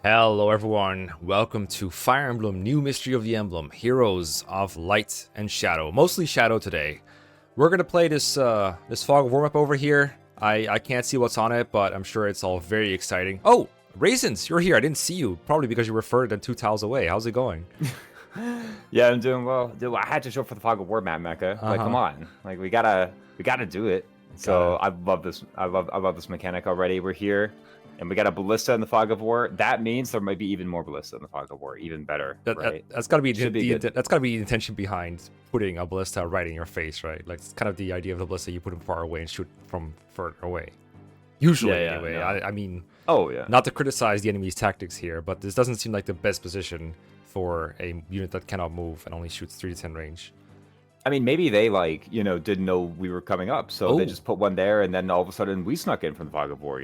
Hello everyone, welcome to Fire Emblem New Mystery of the Emblem, Heroes of Light and Shadow. Mostly Shadow today. We're gonna play this Fog of War map over here. I can't see what's on it, but I'm sure it's all very exciting. Oh, Raisins, you're here. I didn't see you. Probably because you were further than 2 tiles away. How's it going? Yeah, I'm doing well. Dude, I had to show for the Fog of War map, Mecca. Like, come on. Like, we gotta do it. So I love this. I love this mechanic already. We're here, and we got a ballista in the Fog of War. That means there might be even more ballista in the Fog of War, even better, right? That's gotta be That's the intention behind putting a ballista right in your face, right? Like it's kind of the idea of the ballista. You put them far away and shoot from further away. Usually, anyway. No. I mean, not to criticize the enemy's tactics here, but this doesn't seem like the best position for a unit that cannot move and only shoots 3 to 10 range. I mean, maybe they didn't know we were coming up, so they just put one there, and then all of a sudden we snuck in from the Fog of War.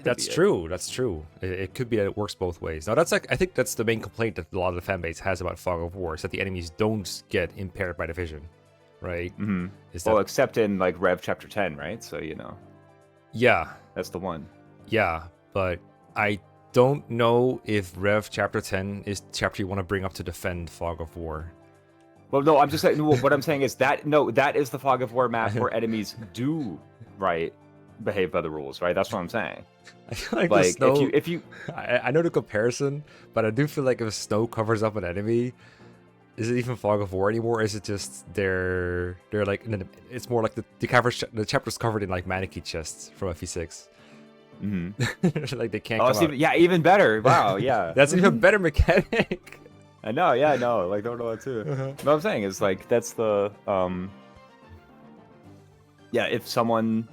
That's true. That's true. It could be that it works both ways. Now, I think that's the main complaint that a lot of the fan base has about Fog of War is that the enemies don't get impaired by the vision, right? Mm-hmm. Except in Rev Chapter 10, right? So yeah, that's the one. Yeah, but I don't know if Rev Chapter 10 is the chapter you want to bring up to defend Fog of War. Well, no, I'm just saying. What I'm saying is that that is the Fog of War map where enemies do behave by the rules, right? That's what I'm saying. I feel like snow, if you, I know the comparison, but I do feel like if snow covers up an enemy, is it even Fog of War anymore? Or is it just they're like it's more like the chapter's covered in like mannequin chests from FE6. Mm-hmm. Like they can't. Even better. Wow, yeah. That's an even better mechanic. I know, yeah, I know. Like, don't know that too. What I'm saying is, that's the if someone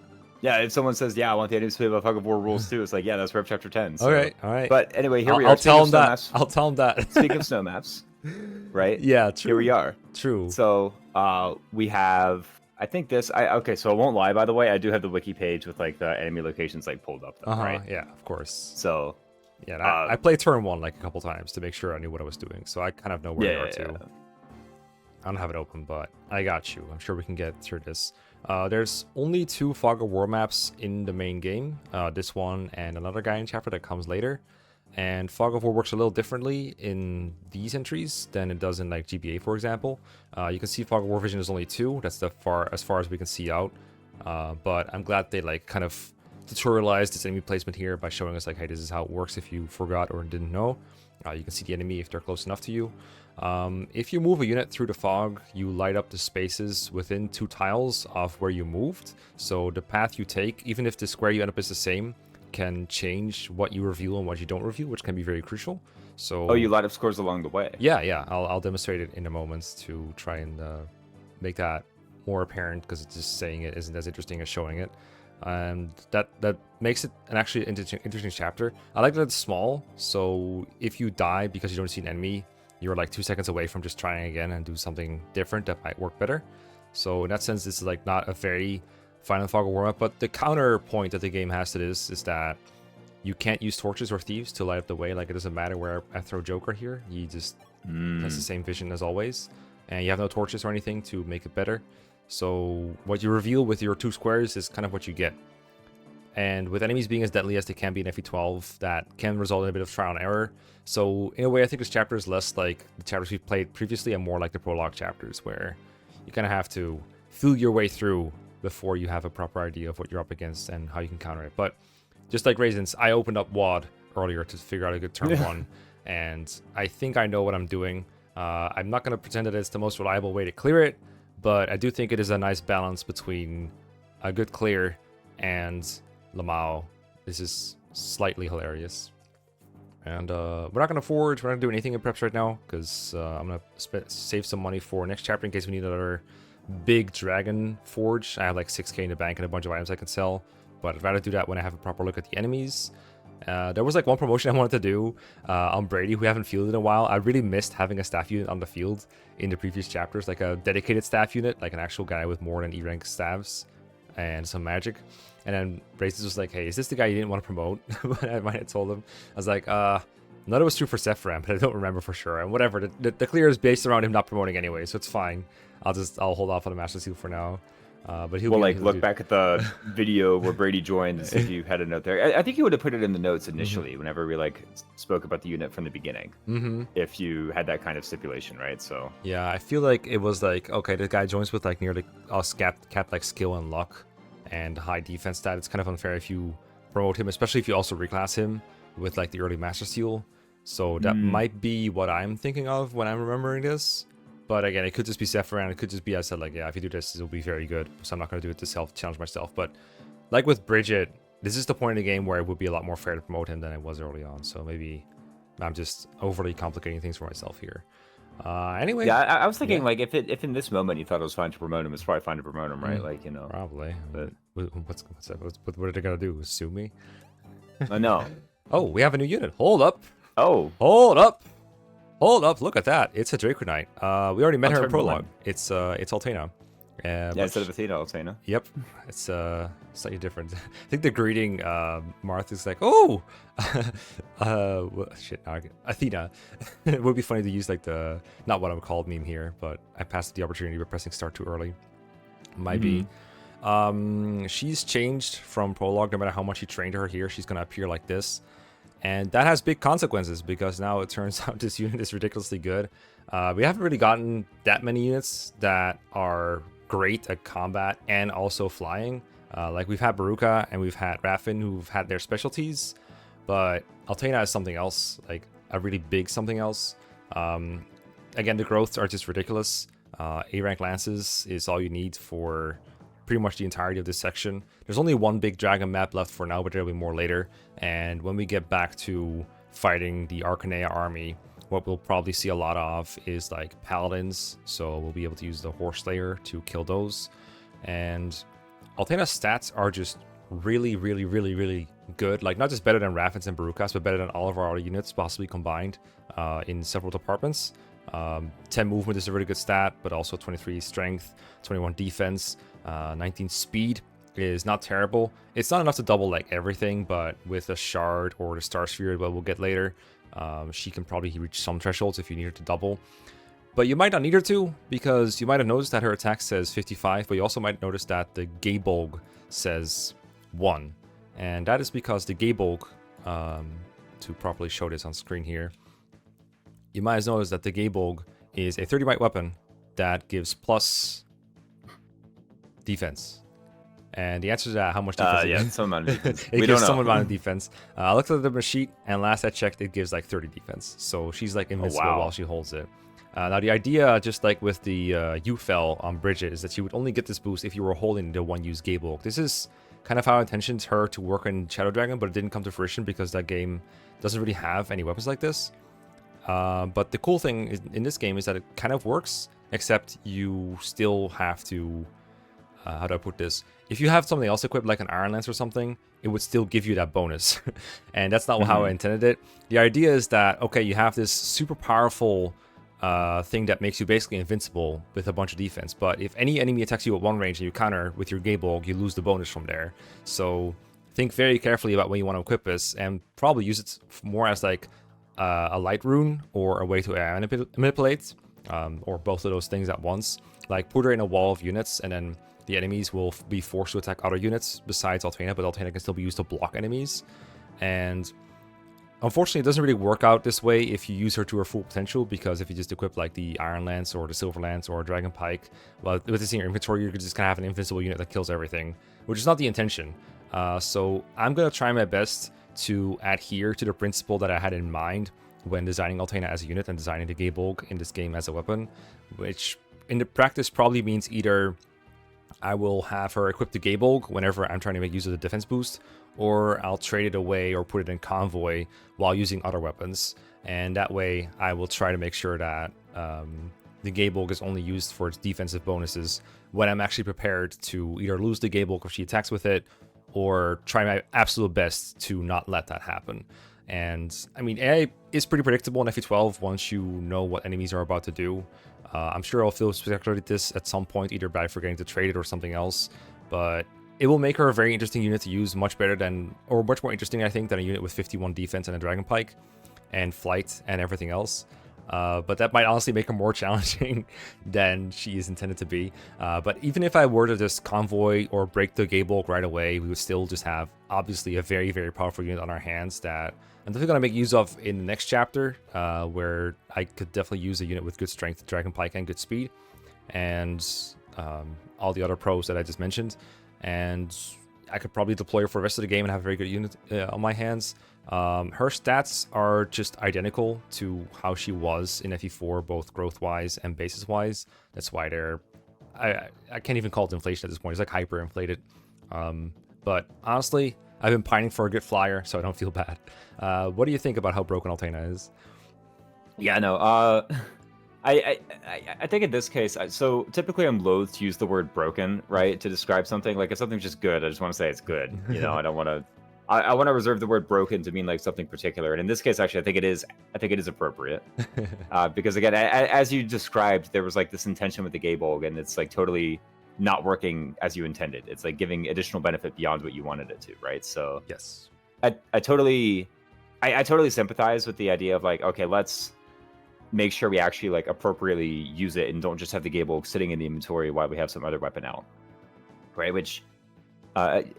says, I want the enemies to play by Fog of War rules too, it's like, that's Rev Chapter 10. So. All right. But anyway, here we are. I'll tell him that. Speaking of snow maps, right? Yeah, true. Here we are. True. So we have. I think this. So I won't lie. By the way, I do have the wiki page with the enemy locations pulled up. Though, right? Yeah, of course. So. Yeah, I played turn 1 a couple times to make sure I knew what I was doing, so I kind of know where they are too. I don't have it open, but I got you. I'm sure we can get through this. There's only 2 Fog of War maps in the main game. This one and another guy in chapter that comes later. And Fog of War works a little differently in these entries than it does in GBA, for example. You can see Fog of War vision is only 2. That's as far as we can see out. But I'm glad they kind of tutorialize this enemy placement here by showing us hey, this is how it works if you forgot or didn't know. You can see the enemy if they're close enough to you. If you move a unit through the fog, you light up the spaces within 2 tiles of where you moved. So the path you take, even if the square you end up is the same, can change what you reveal and what you don't reveal, which can be very crucial. So you light up scores along the way. Yeah. I'll demonstrate it in a moment to try and make that more apparent, because it's just saying it isn't as interesting as showing it. And that makes it an actually interesting chapter. I like that it's small, so if you die because you don't see an enemy, you're 2 seconds away from just trying again and do something different that might work better. So in that sense, this is not a very Final Fog of War map, but the counterpoint that the game has to this is that you can't use torches or thieves to light up the way. It doesn't matter where I throw Joker here, he just has the same vision as always, and you have no torches or anything to make it better. So what you reveal with your 2 squares is kind of what you get. And with enemies being as deadly as they can be in FE12, that can result in a bit of trial and error. So in a way, I think this chapter is less like the chapters we've played previously and more like the prologue chapters, where you kind of have to feel your way through before you have a proper idea of what you're up against and how you can counter it. But just like Raisins, I opened up WAD earlier to figure out a good turn 1, and I think I know what I'm doing. I'm not going to pretend that it's the most reliable way to clear it, but I do think it is a nice balance between a good clear and Lamau. This is slightly hilarious. And we're not going to forge. We're not going to do anything in preps right now, because I'm going to save some money for next chapter in case we need another big dragon forge. I have 6k in the bank and a bunch of items I can sell, but I'd rather do that when I have a proper look at the enemies. There was one promotion I wanted to do on Brady, who we haven't fielded in a while. I really missed having a staff unit on the field in the previous chapters, a dedicated staff unit, an actual guy with more than E-rank staffs and some magic. And then Braces was like, hey, is this the guy you didn't want to promote? But I might have told him. I was like, none of it was true for Sephiram, but I don't remember for sure. And whatever, the clear is based around him not promoting anyway, so it's fine. I'll hold off on the Master Seal for now. But he'll We'll be like able look to back at the video where Brady joined and see if you had a note there. I think you would have put it in the notes initially whenever we like spoke about the unit from the beginning. If you had that kind of stipulation, right? So yeah, I feel like it was like, okay, the guy joins with like nearly us capped like skill and luck and high defense stat. It's kind of unfair if you promote him, especially if you also reclass him with like the early Master Seal. So that might be what I'm thinking of when I'm remembering this. But again, it could just be Sephiroth. It could just be, I said, like, yeah, if you do this, it'll be very good. So I'm not going to do it to challenge myself. But like with Bridget, this is the point in the game where it would be a lot more fair to promote him than it was early on. So maybe I'm just overly complicating things for myself here. Anyway. yeah, I was thinking like if in this moment you thought it was fine to promote him, it's probably fine to promote him, right? Like, you know. Probably. But What are they going to do? Sue me? no. Oh, we have a new unit. Hold up. Oh. Hold up. Hold up, look at that. It's a Draco Knight. We already met her in turn one. prologue. It's Athena. Yeah, instead of Athena, Athena. Yep. It's slightly different. I think the greeting Martha's like, oh shit, now Athena. It would be funny to use like the not what I'm called meme here, but I passed the opportunity by pressing start too early. Might be. She's changed from prologue. No matter how much you trained her here, she's gonna appear like this. And that has big consequences because now it turns out this unit is ridiculously good. We haven't really gotten that many units that are great at combat and also flying. Like we've had Baruka and we've had Raffin who've had their specialties, but Athena is something else, like a really big something else. Again, the growths are just ridiculous. A rank lances is all you need for pretty much the entirety of this section. There's only one big dragon map left for now, but there'll be more later. And when we get back to fighting the Arcanea army, what we'll probably see a lot of is like paladins. So we'll be able to use the Horse Slayer to kill those. And Athena's stats are just really, really, really, really good. Like not just better than Raffin's and Barukas, but better than all of our other units possibly combined in several departments. 10 movement is a really good stat, but also 23 strength, 21 defense, 19 speed is not terrible. It's not enough to double like everything, but with a shard or the star sphere, well, we'll get later, she can probably reach some thresholds if you need her to double. But you might not need her to, because you might have noticed that her attack says 55, but you also might notice that the Gaybolg says 1. And that is because the Gaybolg, to properly show this on screen here, you might have noticed that the Gaybolg is a 30 might weapon that gives plus defense. And the answer to that, how much defense it gives? Some amount of defense. It gives some amount of defense. I looked at the sheet, and last I checked, it gives like 30 defense. So she's like invincible while she holds it. Now the idea, just like with the Ufel on Bridget, is that you would only get this boost if you were holding the one use Gaybolg. This is kind of how I intentioned her to work in Shadow Dragon, but it didn't come to fruition because that game doesn't really have any weapons like this. But the cool thing in this game is that it kind of works, except you still have to, how do I put this? If you have something else equipped, like an Iron Lance or something, it would still give you that bonus. And that's not how I intended it. The idea is that, okay, you have this super powerful thing that makes you basically invincible with a bunch of defense. But if any enemy attacks you at one range and you counter with your Gaybolg, you lose the bonus from there. So think very carefully about when you want to equip this, and probably use it more as like a light rune or a way to manipulate, or both of those things at once. Like put her in a wall of units, and then the enemies will be forced to attack other units besides Athena, but Athena can still be used to block enemies. And unfortunately, it doesn't really work out this way if you use her to her full potential, because if you just equip like the Iron Lance or the Silver Lance or a Dragon Pike, well, with this in your inventory, you're just gonna have an invincible unit that kills everything, which is not the intention. So I'm gonna try my best to adhere to the principle that I had in mind when designing Athena as a unit and designing the Gaybolg in this game as a weapon, which in the practice probably means either I will have her equip the Gaybolg whenever I'm trying to make use of the defense boost, or I'll trade it away or put it in convoy while using other weapons. And that way I will try to make sure that the Gaybolg is only used for its defensive bonuses when I'm actually prepared to either lose the Gaybolg if she attacks with it, or try my absolute best to not let that happen. And I mean, AI is pretty predictable in FE12 once you know what enemies are about to do. I'm sure I'll feel spectacularly this at some point, either by forgetting to trade it or something else, but it will make her a very interesting unit to use, much better than, or much more interesting, I think, than a unit with 51 defense and a Dragon Pike and flight and everything else. But that might honestly make her more challenging than she is intended to be. But even if I were to just convoy or break the Gaybulk right away, we would still just have obviously a very, very powerful unit on our hands that I'm definitely going to make use of in the next chapter, where I could definitely use a unit with good strength, Dragon Pike, and good speed, and all the other pros that I just mentioned. And I could probably deploy her for the rest of the game and have a very good unit on my hands. Her stats are just identical to how she was in FE4, both growth-wise and basis-wise. That's why they're... I can't even call it inflation at this point. It's like hyper-inflated. But honestly, I've been pining for a good flyer, so I don't feel bad. What do you think about how broken Athena is? Yeah, no. I think in this case, so typically I'm loath to use the word broken, right, to describe something. Like if something's just good, I just want to say it's good. You know, I don't want to. I want to reserve the word broken to mean like something particular. And in this case, actually, I think it is appropriate because again, as you described, there was like this intention with the Gaybulk, and it's like totally not working as you intended. It's like giving additional benefit beyond what you wanted it to, right? So yes, I totally sympathize with the idea of like, okay, let's make sure we actually like appropriately use it and don't just have the Gaybulk sitting in the inventory while we have some other weapon out, right? Which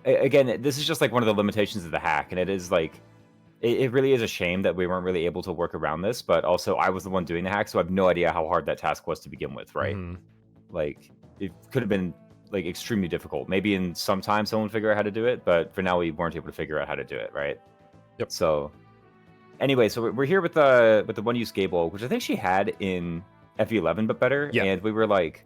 again, this is just like one of the limitations of the hack, and it is like it really is a shame that we weren't really able to work around this. But also, I was the one doing the hack, so I have no idea how hard that task was to begin with, right? Like it could have been like extremely difficult. Maybe in some time someone would figure out how to do it, but for now we weren't able to figure out how to do it, right? Yep. So anyway, so we're here with the one-use Gaybulk, which I think she had in FE11, but better. Yeah. And we were like,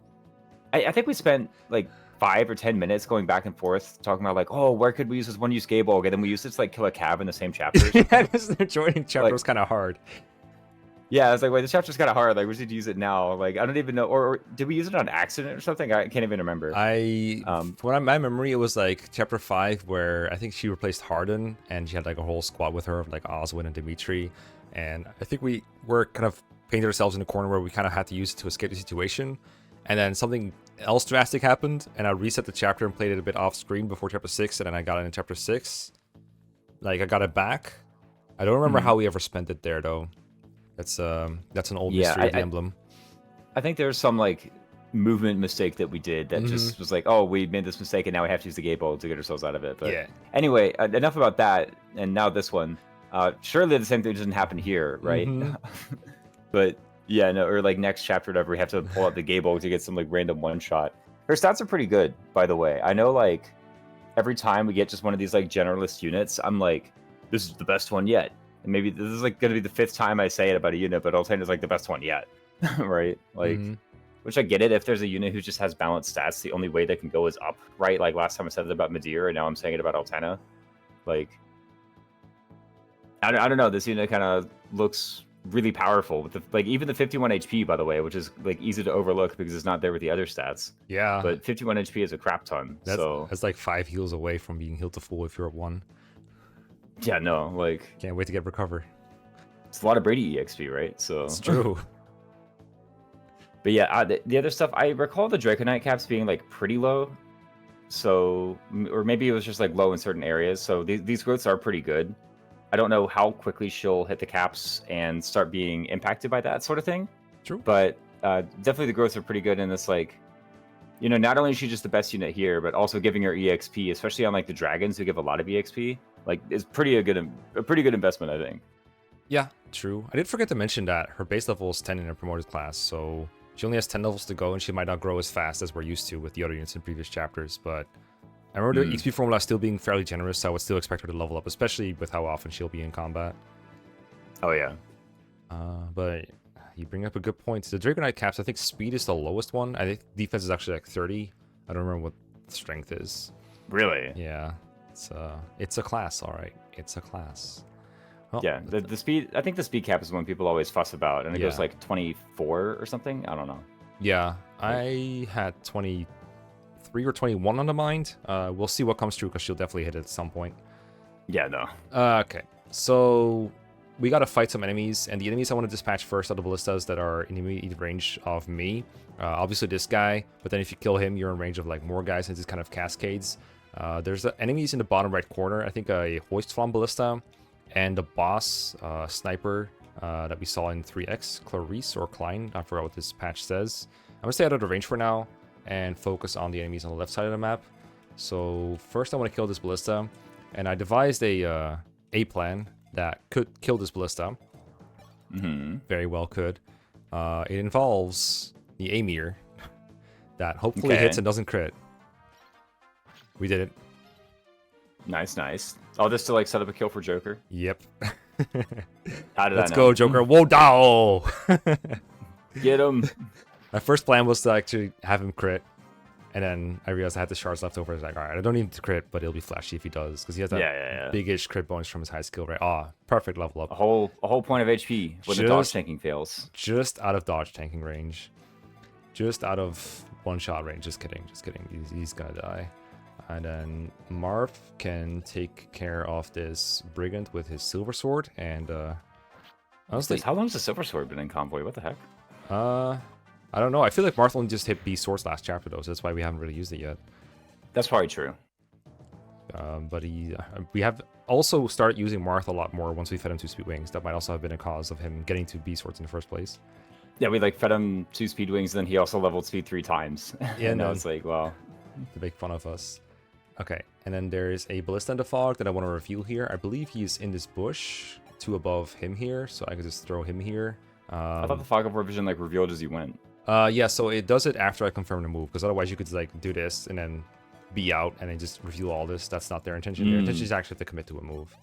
I think we spent like 5 or 10 minutes going back and forth talking about like, oh, where could we use this one-use Gaybulk? And then we used it to like kill a cab in the same chapter. Yeah, the joining chapter was kind of hard. Yeah, I was like, wait, this chapter's kind of hard. Like, we should use it now. Like, I don't even know. Or did we use it on accident or something? I can't even remember. From my memory, it was like chapter 5 where I think she replaced Harden and she had like a whole squad with her of like Oswin and Dimitri. And I think we were kind of painted ourselves in a corner where we kind of had to use it to escape the situation. And then something else drastic happened, and I reset the chapter and played it a bit off screen before chapter 6, and then I got it in chapter 6. Like, I got it back. I don't remember how we ever spent it there, though. That's an old mystery of the Emblem. I think there's some, like, movement mistake that we did that just was like, oh, we made this mistake, and now we have to use the Gaybulk to get ourselves out of it. But yeah. Anyway, enough about that, and now this one. Surely the same thing doesn't happen here, right? But... yeah, no, or like next chapter or whatever, we have to pull out the Gaybulk to get some like random one-shot. Her stats are pretty good, by the way. I know like every time we get just one of these like generalist units, I'm like, this is the best one yet. And maybe this is like gonna be the 5th time I say it about a unit, but Athena is like the best one yet. Right? Like which I get it, if there's a unit who just has balanced stats, the only way they can go is up, right? Like last time I said it about Medir, and now I'm saying it about Athena. Like I don't know, this unit kind of looks really powerful with the, like even the 51 HP, by the way, which is like easy to overlook because it's not there with the other stats. Yeah, but 51 HP is a crap ton. That's like 5 heals away from being healed to full if you're at 1. Yeah, no, like can't wait to get recover. It's a lot of Brady EXP, right? So it's true. But yeah, the other stuff, I recall the Draconite caps being like pretty low, so or maybe it was just like low in certain areas. So these growths are pretty good. I don't know how quickly she'll hit the caps and start being impacted by that sort of thing. True. But definitely the growths are pretty good in this, like, you know, not only is she just the best unit here, but also giving her EXP, especially on like the dragons who give a lot of EXP, like is a pretty good investment, I think. Yeah, true. I did forget to mention that her base level is 10 in her promoted class, so she only has 10 levels to go, and she might not grow as fast as we're used to with the other units in previous chapters, but I remember the XP formula still being fairly generous, so I would still expect her to level up, especially with how often she'll be in combat. Oh, yeah. But you bring up a good point. The Dragonite caps, I think speed is the lowest one. I think defense is actually like 30. I don't remember what strength is. Really? Yeah. It's a class, all right. It's a class. Well, yeah, the speed, I think the speed cap is one people always fuss about, and it goes like 24 or something. I don't know. Yeah, I had 23 or 21 on the mind. We'll see what comes through because she'll definitely hit it at some point. Yeah, no. Okay, so we gotta fight some enemies, and the enemies I want to dispatch first are the ballistas that are in immediate range of me. Obviously this guy, but then if you kill him, you're in range of like more guys, and this kind of cascades. There's enemies in the bottom right corner. I think a hoist flam ballista and the boss sniper that we saw in 3X, Clarice or Klein. I forgot what this patch says. I'm gonna stay out of the range for now and focus on the enemies on the left side of the map. So first I want to kill this ballista, and I devised a plan that could kill this ballista. Very well could. It involves the Amir that hopefully hits and doesn't crit. We did it. Nice, nice. Oh, this to like set up a kill for Joker? Yep. How did Let's I know? go, Joker. Whoa, dow! Get him. My first plan was to actually have him crit, and then I realized I had the shards left over. I was like, all right, I don't need him to crit, but it'll be flashy if he does, because he has that big-ish crit bonus from his high skill, right? Ah, perfect level up. A whole point of HP when the dodge tanking fails. Just out of dodge tanking range. Just out of one-shot range. Just kidding, just kidding. He's gonna die. And then Marv can take care of this brigand with his silver sword, and honestly, how long has the silver sword been in convoy? What the heck? I don't know. I feel like Marth only just hit B swords last chapter though, so that's why we haven't really used it yet. That's probably true. But we have also started using Marth a lot more once we fed him 2 speed wings. That might also have been a cause of him getting to B swords in the first place. Yeah, we like fed him 2 speed wings, and then he also leveled speed 3 times. Yeah, and no, it's like, well, to make fun of us. Okay, and then there's a ballista in the fog that I want to reveal here. I believe he's in this bush, 2 above him here, so I could just throw him here. I thought the fog of war vision like revealed as you went. Yeah, so it does it after I confirm the move, because otherwise you could like do this and then be out and then just reveal all this. That's not their intention. Their intention is actually to commit to a move.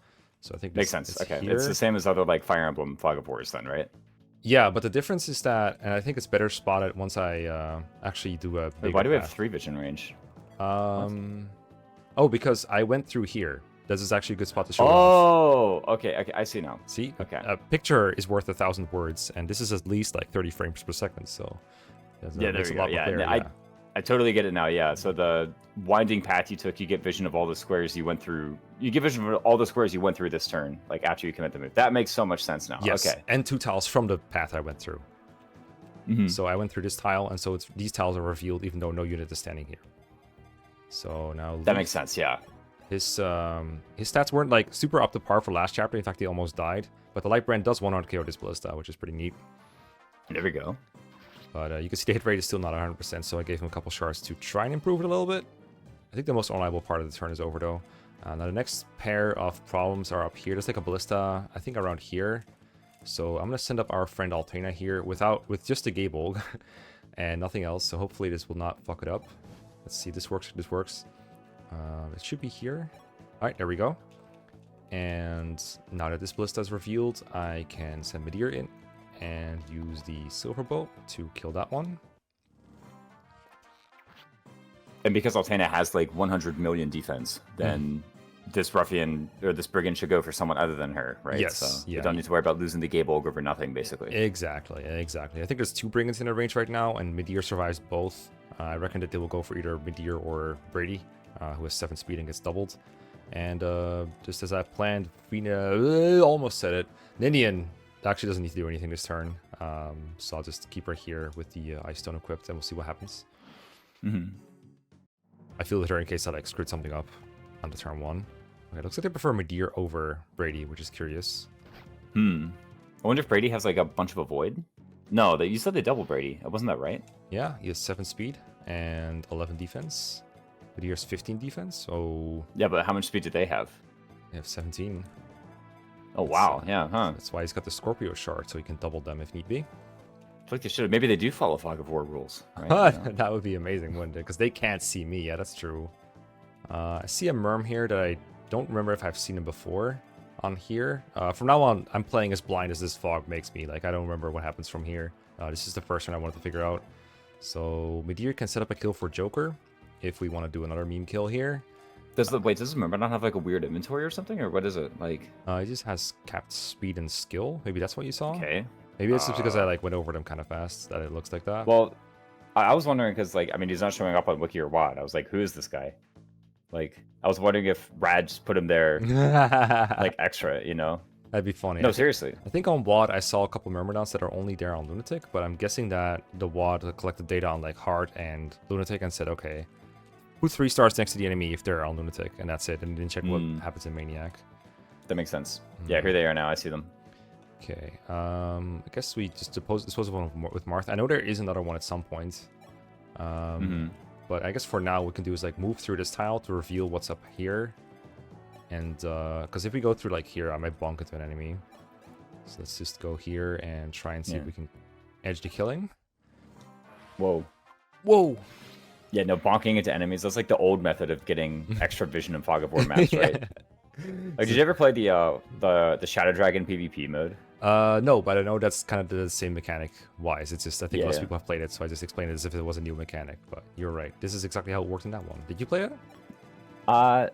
So I think makes sense. Okay, here. It's the same as other like Fire Emblem fog of wars then, right? Yeah, but the difference is that, and I think it's better spotted once I actually do a bigger why do we have path. 3 vision range? Oh, because I went through here. This is actually a good spot to show it off. Oh, okay, I see now. See? Okay. A picture is worth 1,000 words, and this is at least like 30 frames per second, so... Yeah, there we go. Yeah, I totally get it now, yeah. So the winding path you took, you get vision of all the squares you went through. You get vision of all the squares you went through this turn, like after you commit the move. That makes so much sense now. Yes, okay. And 2 tiles from the path I went through. So I went through this tile, and so these tiles are revealed even though no unit is standing here. So now... That makes sense, yeah. His stats weren't like super up to par for last chapter. In fact, he almost died. But the Light Brand does 100 KO this ballista, which is pretty neat. There we go. But you can see the hit rate is still not 100%, so I gave him a couple shards to try and improve it a little bit. I think the most unreliable part of the turn is over, though. Now the next pair of problems are up here. There's like a ballista, I think around here. So I'm going to send up our friend Athena here with just a Gabolg and nothing else. So hopefully this will not fuck it up. Let's see, this works, this works. It should be here. All right, there we go. And now that this ballista is revealed, I can send Medir in and use the silver bow to kill that one. And because Athena has like 100 million defense, then this ruffian or this brigand should go for someone other than her, right? Yes. So yeah, you don't need to worry about losing the Gabolg over nothing, basically. Exactly, exactly. I think there's 2 brigands in the range right now, and Medir survives both. I reckon that they will go for either Medir or Brady, who has 7 speed and gets doubled. And just as I planned, Vina almost said it. Ninian actually doesn't need to do anything this turn, so I'll just keep her here with the Ice Stone equipped, and we'll see what happens. I feel with her in case I like screwed something up on the turn 1. Okay, looks like they prefer Medir over Brady, which is curious. I wonder if Brady has like a bunch of avoid. No, you said they double Brady. Wasn't that right? Yeah, he has 7 speed and 11 defense. Medir has 15 defense, so... Yeah, but how much speed do they have? They have 17. Oh, wow. Yeah, huh. That's why he's got the Scorpio shard, so he can double them if need be. I feel like they should have. Maybe they do follow Fog of War rules. Right? That would be amazing, wouldn't it? Because they can't see me. Yeah, that's true. I see a Merm here that I don't remember if I've seen him before on here. From now on, I'm playing as blind as this fog makes me. Like, I don't remember what happens from here. This is the first one I wanted to figure out. So, Medir can set up a kill for Joker if we want to do another meme kill here. Does this Merm not have like a weird inventory or something? Or what is it? Like, it just has capped speed and skill. Maybe that's what you saw? Okay. Maybe it's just because I like went over them kind of fast that it looks like that. Well, I was wondering because like, I mean, he's not showing up on Wiki or WAD. I was like, who is this guy? Like, I was wondering if Radd just put him there like extra, you know? That'd be funny. No, seriously. I think on WAD I saw a couple Myrmidons that are only there on Lunatic, but I'm guessing that the WAD collected data on like Heart and Lunatic and said, okay, put 3 stars next to the enemy if they're on Lunatic, and that's it. And didn't check what happens in Maniac. That makes sense. Yeah, here they are now. I see them. Okay. I guess we just dispose of one with Martha. I know there is another one at some point. But I guess for now, what we can do is like move through this tile to reveal what's up here. And because if we go through like here, I might bonk into an enemy. So let's just go here and try and see if we can edge the killing. Whoa. Whoa. Yeah, no, bonking into enemies. That's like the old method of getting extra vision in Fog of War maps, right? Like, did you ever play the Shadow Dragon PvP mode? No, but I know that's kind of the same mechanic wise. It's just I think most people have played it, so I just explained it as if it was a new mechanic. But you're right. This is exactly how it worked in that one. Did you play it? I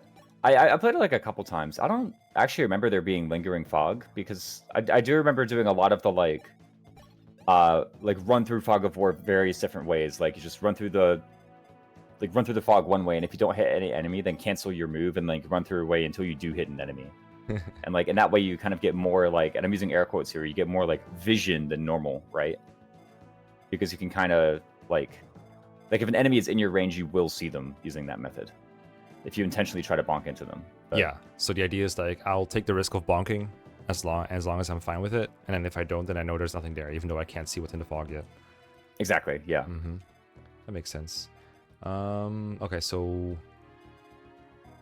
played it like a couple times. I don't actually remember there being lingering fog because I do remember doing a lot of the like run through Fog of War various different ways. Like you just run through the fog one way, and if you don't hit any enemy, then cancel your move and like run through a way until you do hit an enemy. And like in that way you kind of get more like, and I'm using air quotes here, you get more like vision than normal, right? Because you can kind of like if an enemy is in your range, you will see them using that method if you intentionally try to bonk into them. But, yeah, so the idea is like I'll take the risk of bonking as long as I'm fine with it, and then if I don't, then I know there's nothing there, even though I can't see what's in the fog yet. Exactly, yeah. That makes sense. Okay, so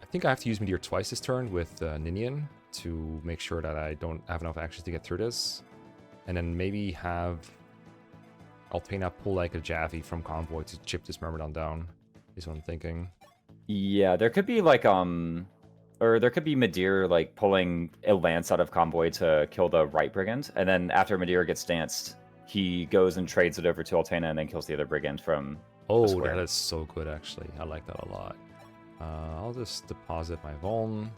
I think I have to use Meteor twice this turn with Ninian to make sure that I don't have enough actions to get through this. And then maybe have Athena pull like a Javi from Convoy to chip this Myrmidon down, is what I'm thinking. Yeah, there could be like, or there could be Meteor like pulling a lance out of Convoy to kill the right brigand, and then after Meteor gets danced, he goes and trades it over to Athena and then kills the other brigand from the square. That is so good, actually. I like that a lot. I'll just deposit my Vuln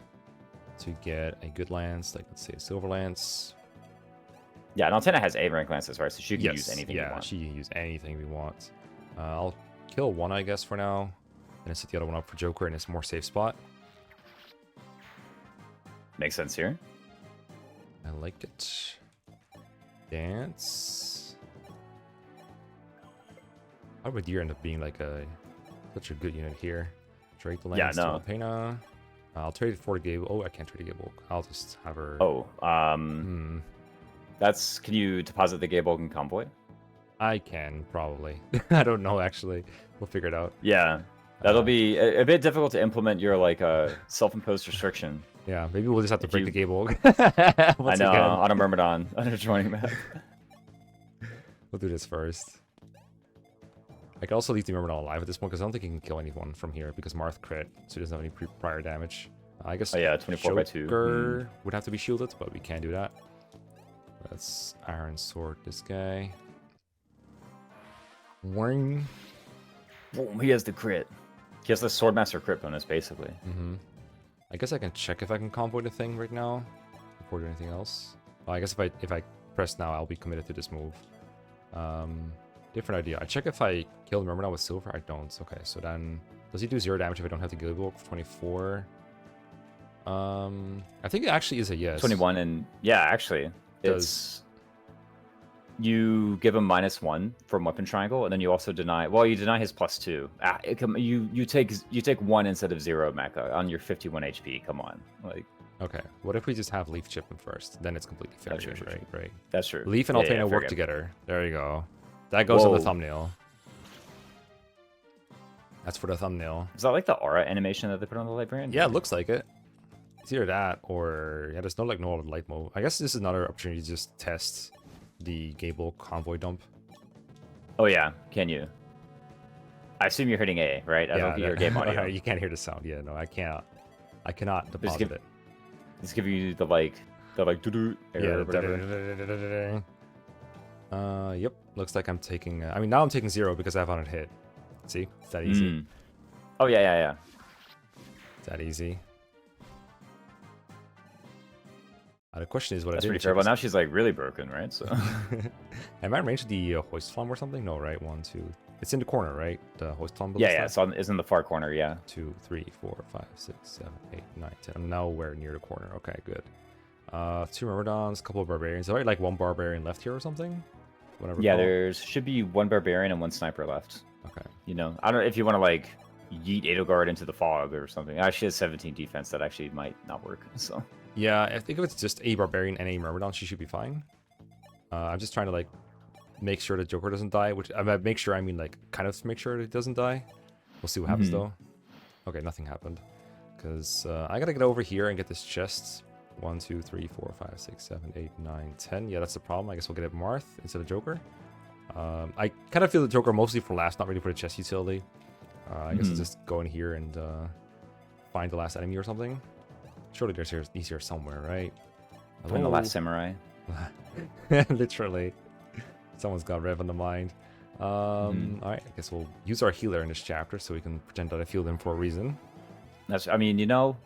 to get a good lance, like let's say a silver lance. Yeah, and Athena has A rank lances, right? So she can use anything we want. Yeah, she can use anything we want. I'll kill one, I guess, for now. And set the other one up for Joker in its more safe spot. Makes sense here. I like it. Dance. How would Deer end up being like such a good unit here? Trade the lance to Athena. I'll trade it for the Gable. Oh, I can't trade the Gable. I'll just have her. Oh, that's. Can you deposit the Gable in Convoy? I can probably. I don't know actually. We'll figure it out. Yeah, that'll be a bit difficult to implement your like self-imposed restriction. Yeah, maybe we'll just have to break the Gable. I know, on a Myrmidon, on a joining map. We'll do this first. I can also leave the Myrmidon alive at this point because I don't think he can kill anyone from here because Marth crit, so he doesn't have any prior damage. I guess 24 by 2. Joker would have to be shielded, but we can't do that. Let's Iron Sword this guy. Wing. Boom, he has the crit. He has the Swordmaster crit bonus, basically. I guess I can check if I can combo the thing right now before doing anything else. Well, I guess if I press now, I'll be committed to this move. Different idea. I check if I kill the Myrmidon with silver. I don't. Okay, so then does he do 0 damage if I don't have the Gilgul for 24? I think it actually is a yes. 21 and yeah, actually, it's you give him -1 from weapon triangle, and then you also deny. Well, you deny his +2. You take 1 instead of 0, Mecha, on your 51 HP. Come on, like. Okay, what if we just have Leaf chip him first? Then it's completely fair, right? That's true. Leaf and Athena work together. There you go. That goes on the thumbnail. That's for the thumbnail. Is that like the aura animation that they put on the Librarian? Yeah, it looks like it. It's either that or there's no other light mode. I guess this is another opportunity to just test the Gable convoy dump. Oh yeah, can you? I assume you're hitting A, right? I don't think you're game audio. You can't hear the sound. Yeah, no, I can't. I cannot deposit it. Just give you the doo-doo error or whatever. Yep. Looks like I'm taking. I mean, now I'm taking 0 because I have on it hit. See, it's that easy. Oh yeah. It's that easy. The question is what That's I did. Pretty terrible. Now she's like really broken, right? So. Am I in range of the hoist flum or something? No, right? 1, 2. It's in the corner, right? The hoist flum. Yeah. It's in the far corner. Yeah. 2, 3, 4, 5, 6, 7, 8, 9, 10. I'm nowhere near the corner. Okay, good. 2 Myrmidons, a couple of barbarians. Is there like 1 barbarian left here or something? Whatever. Yeah, there should be 1 barbarian and 1 sniper left. Okay. You know, I don't know if you want to like yeet Edelgard into the fog or something. She has 17 defense. That actually might not work. So. Yeah, I think if it's just a barbarian and a Myrmidon, she should be fine. I'm just trying to like make sure the Joker doesn't die, which I mean, make sure I mean like kind of make sure it doesn't die. We'll see what happens though. Okay, nothing happened. Because I gotta get over here and get this chest. 1, 2, 3, 4, 5, 6, 7, 8, 9, 10. Yeah, that's the problem. I guess we'll get it Marth instead of Joker. I kind of feel the Joker mostly for last, not really for the chest utility. I guess I'll just go in here and find the last enemy or something. Surely he's here somewhere, right? Find the last samurai. Literally. Someone's got Rev on the mind. Alright, I guess we'll use our healer in this chapter so we can pretend that I healed him for a reason. I mean, you know,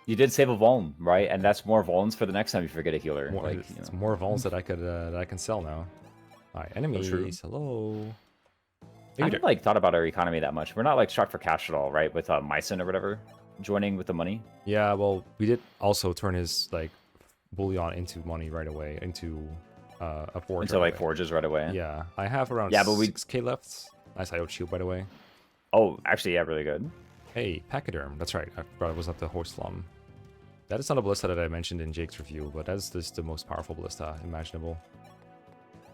you did save a Vuln, right? And that's more Vulns for the next time you forget a healer. It's more Vulns that I could that I can sell now. Alright, enemies. Hello. I haven't like thought about our economy that much. We're not like struck for cash at all, right? With Mycen or whatever joining with the money. Yeah, well, we did also turn his like bullion into money right away, into a forge. Into like forges right away. Yeah, I have around 6k left. Nice IO shield, by the way. Oh, actually, yeah, really good. Hey, Pachyderm. That's right. I brought it was not the horse slum. That is not a ballista that I mentioned in Jake's review, but that is just the most powerful ballista imaginable.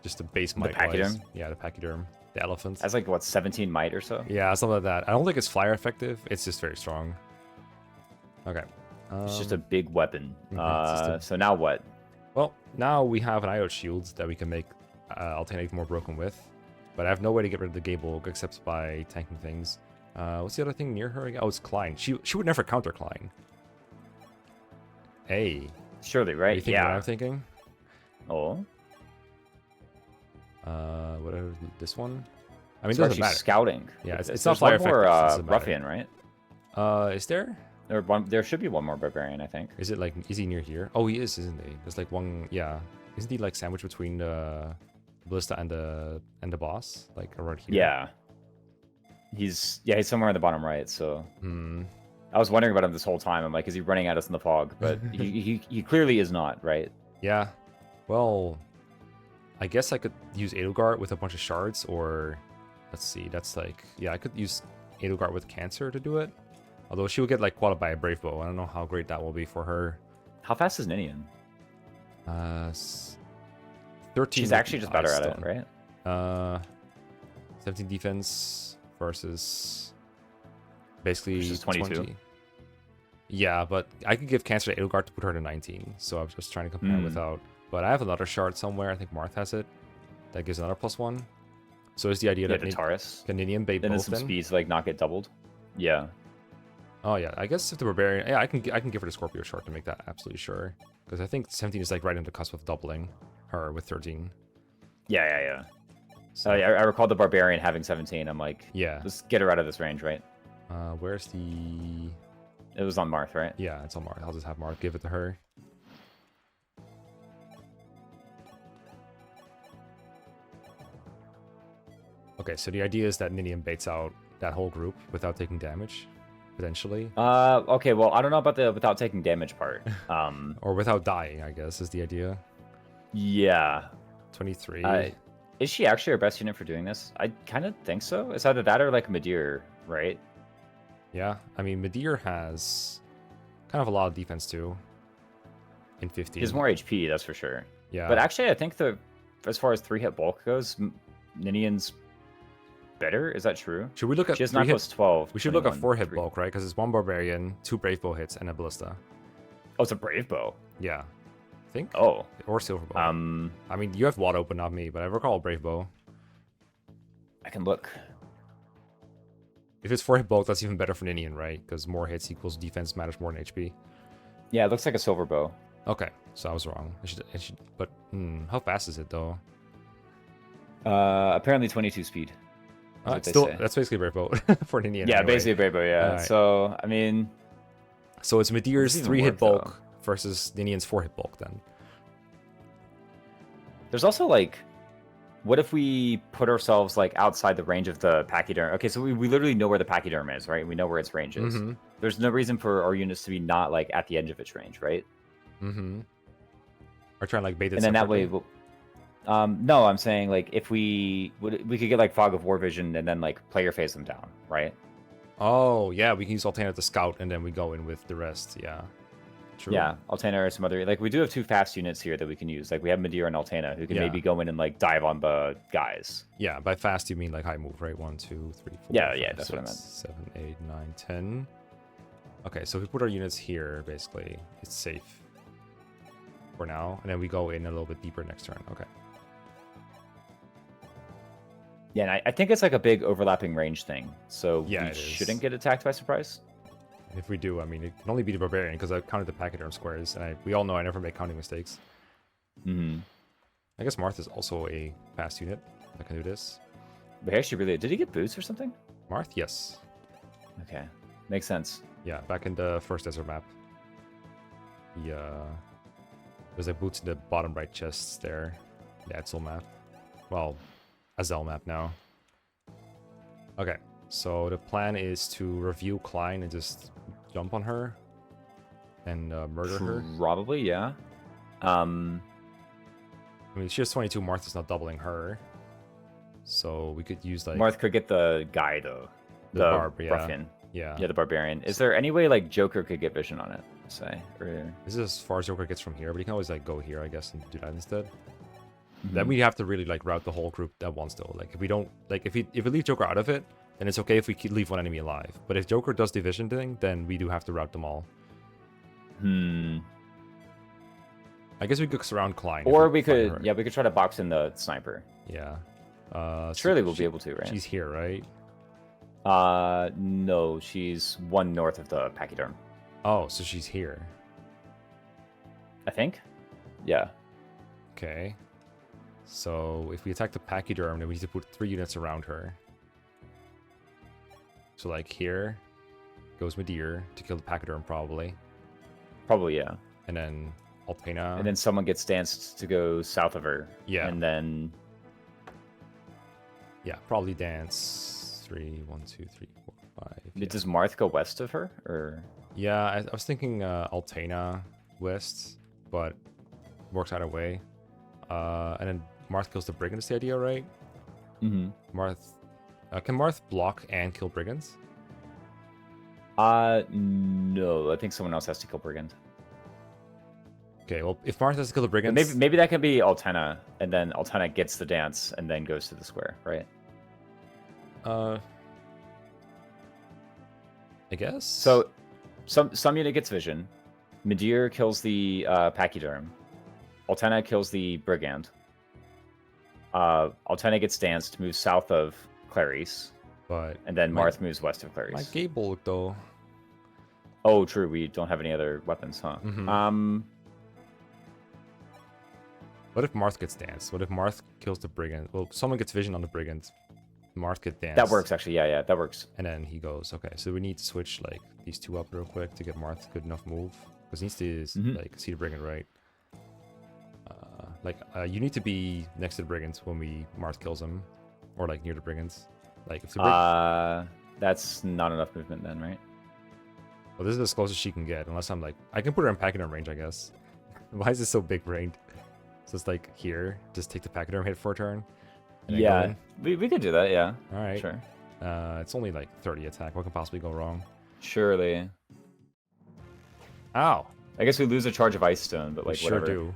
Just the base might. The Pachyderm? Yeah, the Pachyderm. The elephant. That's like, what, 17 might or so? Yeah, something like that. I don't think it's flyer effective. It's just very strong. Okay. It's just a big weapon. So now what? Well, now we have an IO shield that we can make Alternate more broken with. But I have no way to get rid of the Gable except by tanking things. What's the other thing near her again? Oh, it's Klein. She would never counter Klein. Hey. Surely, right? You think what I'm thinking? Oh. Whatever this one. I mean, it so doesn't matter. Scouting. Yeah, it's not flyer more effective. ruffian, right? Is there? There should be one more barbarian, I think. Is it like? Is he near here? Oh, he is, isn't he? There's like one. Yeah. Isn't he like sandwiched between the ballista and the boss, like around here? Yeah. He's somewhere in the bottom right. So. I was wondering about him this whole time. I'm like, is he running at us in the fog? But he clearly is not, right? Yeah. Well, I guess I could use Edelgard with a bunch of shards, or let's see, that's like, yeah, I could use Edelgard with Cancer to do it. Although she would get like qualified by a Brave Bow. I don't know how great that will be for her. How fast is Ninian? 13. She's actually just better at it, right? 17 defense versus basically versus 22. 20. Yeah, but I could give Cancer to Edelgard to put her to 19. So I was just trying to compare without. But I have another shard somewhere. I think Marth has it. That gives another +1. So is the idea that can Ninian bait then both some speeds like not get doubled? Yeah. Oh yeah, I guess if the Barbarian, yeah, I can give her the Scorpio shard to make that absolutely sure. Because I think 17 is like right on the cusp of doubling her with 13. Yeah. So I recall the Barbarian having 17. I'm like, yeah, let's get her out of this range, right? Where's the? It was on Marth, right? Yeah, it's on Marth. I'll just have Marth give it to her. Okay, so the idea is that Ninian baits out that whole group without taking damage, potentially. Okay, well, I don't know about the without taking damage part. Or without dying, I guess, is the idea. Yeah. 23. Is she actually our best unit for doing this? I kind of think so. It's either that or like Midir, right? Yeah, I mean, Midir has kind of a lot of defense too. In 15. He has more HP, that's for sure. Yeah. But actually, I think as far as 3-hit bulk goes, Ninian's better. Is that true? Should we look at? She has 9 plus 12. We should look at 4-hit bulk, right? Because it's 1 Barbarian, 2 Brave Bow hits, and a Ballista. Oh, it's a Brave Bow. Yeah, I think. Oh. Or Silver Bow. I mean, you have Watto, but not me. But I recall Brave Bow. I can look. If it's 4-hit bulk, that's even better for Ninian, right? Because more hits equals defense matters more than HP. Yeah, it looks like a Silver Bow. Okay, so I was wrong. But how fast is it though? Apparently 22 speed. That's basically Brave Bow for Ninian. Yeah, anyway. basically Brave Bow. Yeah. Right. So I mean, so it's Midir's 3-hit bulk versus Ninian's 4-hit bulk then. There's also like, what if we put ourselves like outside the range of the Pachyderm? Okay, so we literally know where the Pachyderm is, right? We know where its range is. Mm-hmm. There's no reason for our units to be not like at the edge of its range, right? Mm-hmm. Or trying to like bait it. And then that way, no, I'm saying like if we could get like Fog of War Vision and then like player phase them down, right? Oh yeah, we can use Athena to scout and then we go in with the rest. Yeah. True. Yeah, Athena or some other like we do have 2 fast units here that we can use. Like we have Meteor and Athena who can Yeah. maybe go in and like dive on the guys. Yeah, by fast you mean like high move, right? 1, 2, 3, 4, Yeah, 5, yeah, that's what I 6, 7, 8, 9, 10. Okay, so if we put our units here, basically, it's safe for now, and then we go in a little bit deeper next turn. Okay. Yeah, and I think it's like a big overlapping range thing, so Yeah, we it is. shouldn't get attacked by surprise. If we do, I mean, it can only be the Barbarian because I counted the Pachyderm squares, and we all know I never make counting mistakes. Mm-hmm. I guess Marth is also a fast unit that can do this. But he actually really did he get boots or something? Marth, yes. Okay, makes sense. Yeah, back in the first desert map. There's like boots in the bottom right chests there. The Etzel map. Well, Azel map now. Okay, so the plan is to review Klein and just jump on her and murder her. Probably, yeah. I mean, she has 22. Marth is not doubling her, so we could use like Marth could get the guy though. The barb, yeah. ruffian. Yeah. Yeah, the barbarian. Is there any way like Joker could get vision on it? Say, or This is as far as Joker gets from here, but he can always like go here, I guess, and do that instead. Mhm. Then we have to really like route the whole group at once, though. Like if we don't, like if we leave Joker out of it, then it's okay if we leave one enemy alive. But if Joker does the vision thing, then we do have to route them all. I guess we could surround Klein. if Or we find could, her. yeah, we could try to box in the sniper. Yeah. Surely so we'll be able to, right? She's here, right? No, she's 1 north of the pachyderm. Oh, so she's here. I think. Yeah. Okay. So if we attack the pachyderm, then we need to put 3 units around her. So like here goes Medir to kill the pachyderm probably, Probably, yeah. and then Athena. And then someone gets danced to go south of her. Yeah. And then Yeah, probably dance 3, 1, 2, 3, 4, 5. Yeah, does Marth go west of her, or yeah I was thinking Athena west, but works either way. And then Marth kills the brigands. The idea, right? mm-hmm. Marth, can Marth block and kill brigands? No, I think someone else has to kill brigand. Okay, well if Marth has to kill the brigands, Maybe that can be Athena, and then Athena gets the dance and then goes to the square, right? I guess. So some unit gets vision. Medir kills the pachyderm. Athena kills the brigand. Athena gets danced, moves south of Clarice, but and then my- Marth moves west of my Clarice. Gable though. Oh, true. We don't have any other weapons, huh? Mhm. What if Marth gets danced? What if Marth kills the brigand? Well, someone gets vision on the brigand. Marth gets danced. That works actually. Yeah, that works. And then he goes, okay, so we need to switch like these 2 up real quick to get Marth good enough move. Because he needs to Mhm. like see the brigand, right? You need to be next to the brigands when Marth kills him. Or like near the brigands. Like if the That's not enough movement then, right? well, this is as close as she can get, unless I'm like I can put her in pachyderm range, I guess. Why is this so big brained? So it's like here, just take the pachyderm hit for a turn. and then go Yeah, in. we could do that. Yeah, Alright. sure. It's only like 30 attack. What can possibly go wrong? Surely. Ow! I guess we lose a charge of ice stone, but like We sure whatever. do.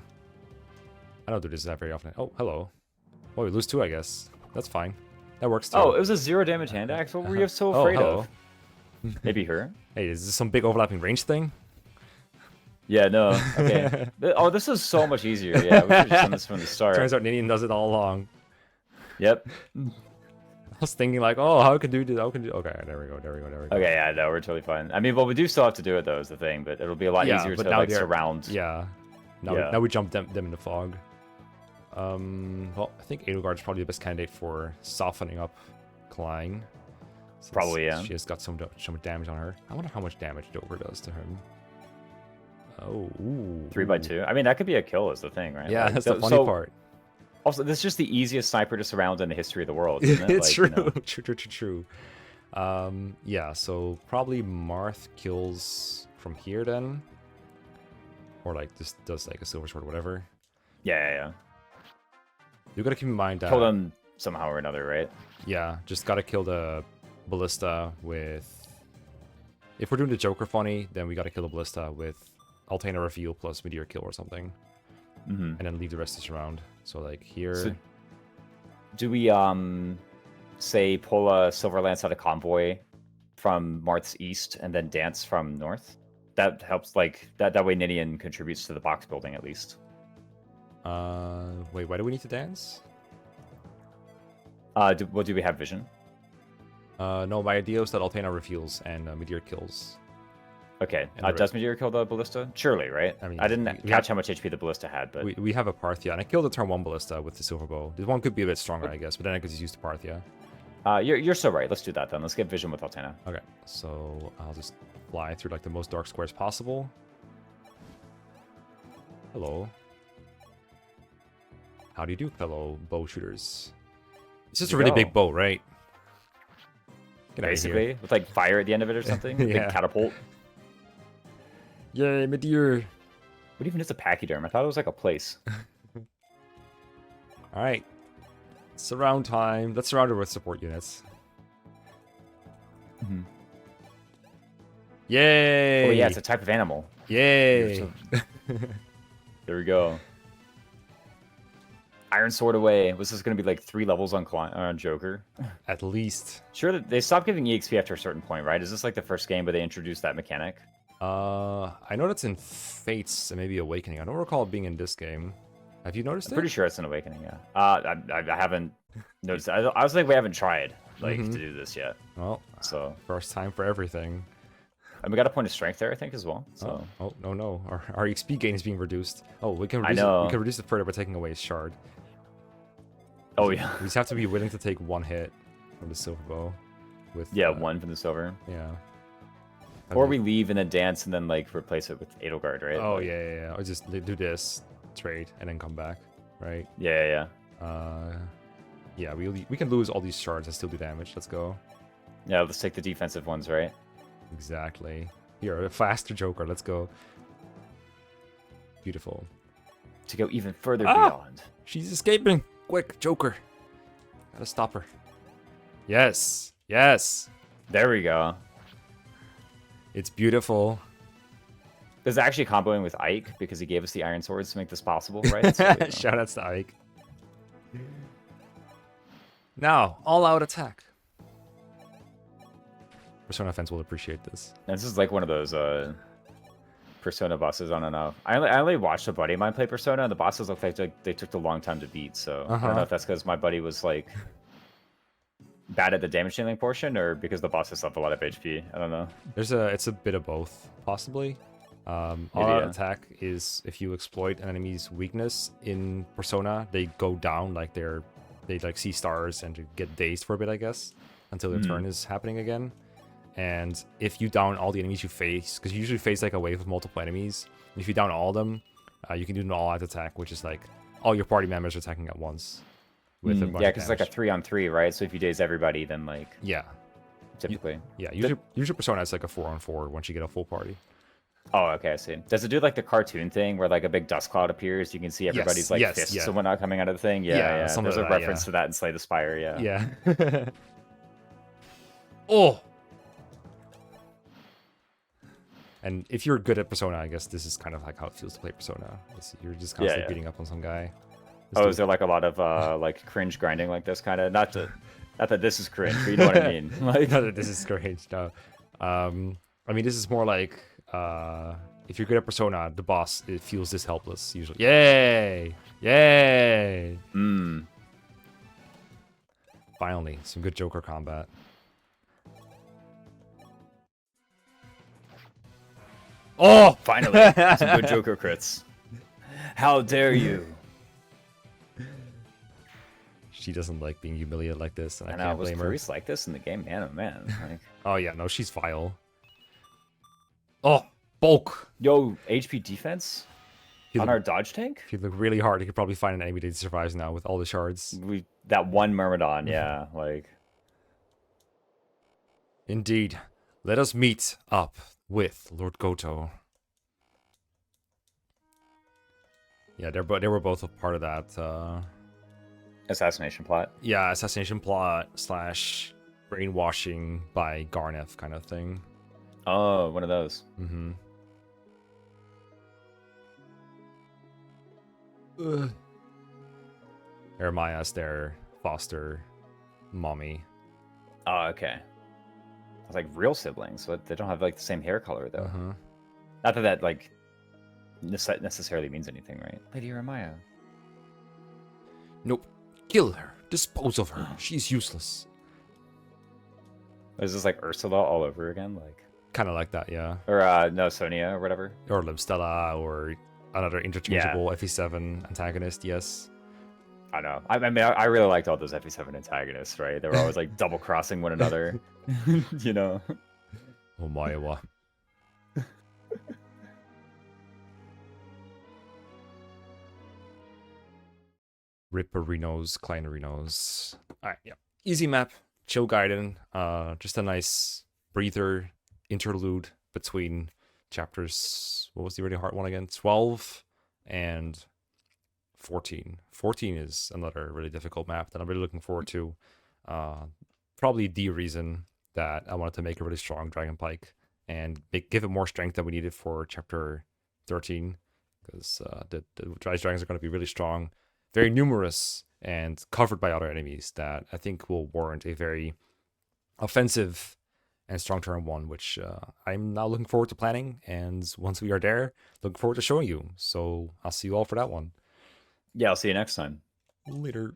I don't do this that very often. Oh, hello. Well, we lose 2, I guess. That's fine. That works too. Oh, it was a 0 damage hand axe. What were you so Oh, afraid hello. of? Maybe her. Hey, is this some big overlapping range thing? Yeah, no. Okay. Oh, this is so much easier. Yeah, we should have done this from the start. Turns out Ninian does it all along. Yep. I was thinking like, oh, how can do this? How can do? Okay, there we go. Okay, yeah, no, we're totally fine. I mean, well, we do still have to do it though, is the thing, but it'll be a lot Yeah, easier but to now like they're- surround. Yeah. Now, Yeah. now we jump them in the fog. Well, I think Edelgard is probably the best candidate for softening up Klein. since Probably, yeah. She has got so much damage on her. I wonder how much damage Dover does to him. Oh, ooh. 3x2. I mean, that could be a kill, is the thing, right? Yeah, Like, that's the funny so- part. Also, this is just the easiest sniper to surround in the history of the world. Isn't it? It's Like, true. you know. True. Yeah, so probably Marth kills from here then. Or like this does like a silver sword or whatever. Yeah. You gotta keep in mind that Kill them somehow or another, right? yeah, just gotta kill the ballista with if we're doing the Joker funny, then we gotta kill the ballista with Athena reveal plus meteor kill or something, and then leave the rest of this round. So like here. So, do we say pull a Silver Lance out of convoy from Marth's east and then dance from north? That helps. Like that way, Ninian contributes to the box building at least. Wait, why do we need to dance? Do we have vision? No, my idea was that Athena reveals and meteor kills. Okay. Does Meteor kill the ballista? Surely, right? I mean, I didn't catch how much HP the ballista had, but we have a Parthia, and I killed the turn 1 ballista with the silver bow. This one could be a bit stronger, I guess, but then I could just use the Parthia. You're so right. Let's do that then. Let's get vision with Athena. Okay, so I'll just fly through like the most dark squares possible. Hello. How do you do, fellow bow shooters? It's just a really big bow, right? Get out of here. Basically, with like fire at the end of it or something. Yeah. Big catapult. Yay, meteor. What even is a pachyderm? I thought it was like a place. All right. Surround time. Let's surround it with support units. Yay! Oh yeah, it's a type of animal. Yay! There we go. Iron Sword away. Was this going to be like 3 levels on Joker? At least. Sure, they stopped giving EXP after a certain point, right? Is this like the first game where they introduced that mechanic? I know that's in Fates and maybe Awakening. I don't recall it being in this game. Have you noticed it? I'm pretty sure it's an Awakening, yeah. I haven't noticed. I was like, we haven't tried to do this yet. Well, so first time for everything. And we got a point of strength there, I think, as well. So oh no, our XP gain is being reduced. Oh, we can reduce we can reduce it further by taking away his shard. Oh yeah. We just have to be willing to take 1 hit from the silver bow. With 1 from the silver. Yeah. Or we leave and then dance and then like replace it with Edelgard, right? Oh yeah. Or just do this, trade, and then come back, right? Yeah. Yeah, we can lose all these shards and still do damage. Let's go. Yeah, let's take the defensive ones, right? Exactly. Here, a faster Joker. Let's go. Beautiful. To go even further beyond. She's escaping. Quick, Joker. Gotta stop her. Yes. There we go. It's beautiful. This is actually comboing with Ike because he gave us the Iron Swords to make this possible, right? So, shoutouts to Ike. Now, all-out attack. Persona fans will appreciate this. And this is like one of those Persona bosses. I don't know. I only watched a buddy of mine play Persona, and the bosses look like they took a long time to beat. So I don't know if that's because my buddy was like bad at the damage dealing portion, or because the bosses have a lot of HP. I don't know. It's a bit of both, possibly. All-out attack is if you exploit an enemy's weakness in Persona, they go down like they like see stars and get dazed for a bit, I guess, until their turn is happening again. And if you down all the enemies you face, because you usually face like a wave of multiple enemies, if you down all of them, you can do an all-out attack, which is like all your party members are attacking at once. With because it's like a 3-on-3, right? So if you daze everybody, then like typically, usually Persona is like a 4-on-4 once you get a full party. Oh, okay, I see. Does it do like the cartoon thing where like a big dust cloud appears? You can see everybody's fists and whatnot coming out of the thing. Yeah. There's a reference to that in Slay the Spire. Yeah. Oh. And if you're good at Persona, I guess this is kind of like how it feels to play Persona. You're just constantly beating up on some guy. Is there like a lot of like cringe grinding like this kind of? Not that this is cringe, but you know what I mean. Like, not that this is cringe. No. I mean, this is more like if you're good at Persona, the boss it feels this helpless usually. Yay! Finally, some good Joker combat. Oh, finally, some good Joker crits. How dare you? She doesn't like being humiliated like this, and I know, can't blame her. Was Clarice like this in the game? Man, oh man. Like... Oh yeah, no, she's vile. Oh, bulk. Yo, HP defense on our dodge tank? If you look really hard, you could probably find an enemy that survives now with all the shards. That one Myrmidon, yeah, like. Indeed. Let us meet up with Lord Goto. Yeah, they were both a part of that. Assassination plot? Yeah, assassination plot / brainwashing by Garneth kind of thing. Oh, one of those. Mm-hmm. Ermaya's their foster mommy. Oh, okay. It's like real siblings, but they don't have like the same hair color though. Uh-huh. Not that that like necessarily means anything, right? Lady Ramaya. Nope. Kill her. Dispose of her. She's useless. Is this like Ursula all over again? Like Kind of like that, yeah. or no, Sonia or whatever. Or Limstella, or another interchangeable FE7 antagonist, yes. I know. I mean, I really liked all those FE7 antagonists, right? They were always like double crossing one another, you know. Oh my, what? Ripperinos, Kleinerinos. Alright, yeah. Easy map, chill Gaiden. Just a nice breather interlude between chapters. What was the really hard one again? 12 and 14. 14 is another really difficult map that I'm really looking forward to. Probably the reason that I wanted to make a really strong Dragon Pike and give it more strength than we needed for chapter 13, because the Rise Dragons are going to be really strong, very numerous, and covered by other enemies that I think will warrant a very offensive and strong turn 1, which I'm now looking forward to planning. And once we are there, looking forward to showing you. So I'll see you all for that one. Yeah, I'll see you next time. Later.